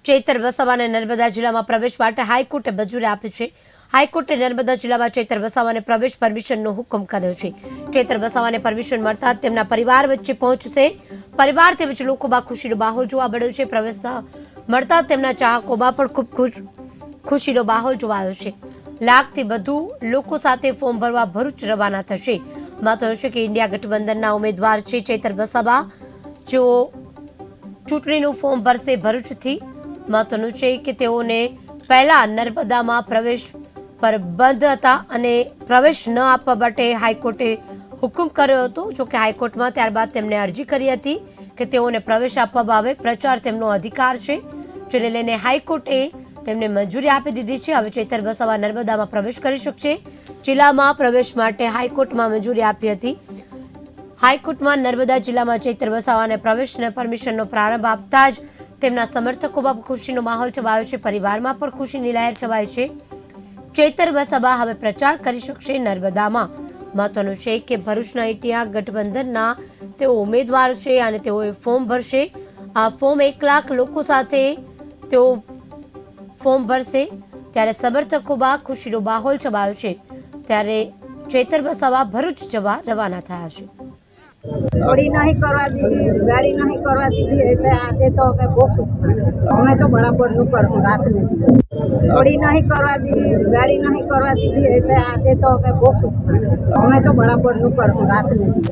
ચૈતર વસાવાને નર્મદા જિલ્લામાં પ્રવેશ માટે હાઈકોર્ટે મંજૂરી આપી છે। હાઈકોર્ટે નર્મદા જિલ્લામાં ચૈતર વસાવાને પ્રવેશ પરમિશનનો હુકમ કર્યો છે। ચૈતર વસાવાને પરમિશન મળતા તેમના પરિવાર વચ્ચે પહોંચશે। પરિવાર તેમજ લોકોમાં ખુશીનો માહોલ જોવા મળ્યો છે। પ્રવેશ મળતા તેમના ચાહકોમાં પણ ખૂબ ખુશીનો માહોલ જોવાયો છે। લાખથી વધુ લોકો સાથે ફોર્મ ભરવા ભરૂચ રવાના થશે। મહત્વનું છે કે ઇન્ડિયા ગઠબંધનના ઉમેદવાર છે ચૈતર વસાવા, જેઓ ચૂંટણીનું ફોર્મ ભરશે ભરૂચથી। મહત્વનું છે કે તેઓને પહેલા નર્મદામાં પ્રવેશ પર બંધ હતા અને પ્રવેશ ન આપવા માટે હાઈકોર્ટે હુકમ કર્યો હતો। જોકે હાઈકોર્ટમાં ત્યારબાદ તેમણે અરજી કરી હતી કે તેઓને પ્રવેશ આપવામાં આવે। પ્રચાર તેમનો અધિકાર છે, જેને લઈને હાઈકોર્ટે તેમને મંજૂરી આપી દીધી છે। હવે ચૈતર વસાવા નર્મદામાં પ્રવેશ કરી શકશે। જિલ્લામાં પ્રવેશ માટે હાઈકોર્ટમાં મંજૂરી આપી હતી। હાઈકોર્ટમાં નર્મદા જિલ્લામાં ચૈતર વસાવાને પ્રવેશના પરમિશનનો પ્રારંભ આપતા જ તેમના સમર્થકોમાં ખુશીનો માહોલ છવાયો છે। પરિવારમાં પણ ખુશીની લહેર છવાઈ છે। ચૈતર વસાવા હવે પ્રચાર કરી શકશે નર્મદામાં। મહત્વનું છે કે ભરૂચના ઇન્ડિયા ગઠબંધનના તેઓ ઉમેદવાર છે અને તેઓએ ફોર્મ ભરશે। આ ફોર્મ 1 લાખ લોકો સાથે તેઓ ફોર્મ ભરશે, ત્યારે સમર્થકોમાં ખુશીનો માહોલ છવાયો છે। ત્યારે ચૈતર વસાવા ભરૂચ જવા રવાના થયા છે। થોડી નહીં કરવા દીધી, ગાડી નહીં કરવા દીધી, એટલે આજે તો અમે બહુ ખુશ છીએ। અમે તો બરાબરનું કરવું રાત ને દિવસ। થોડી નહીં કરવા દીધી, ગાડી નહીં કરવા દીધી, એટલે આજે તો અમે બહુ ખુશ છીએ। અમે તો બરાબરનું કરવું રાત ને દિવસ।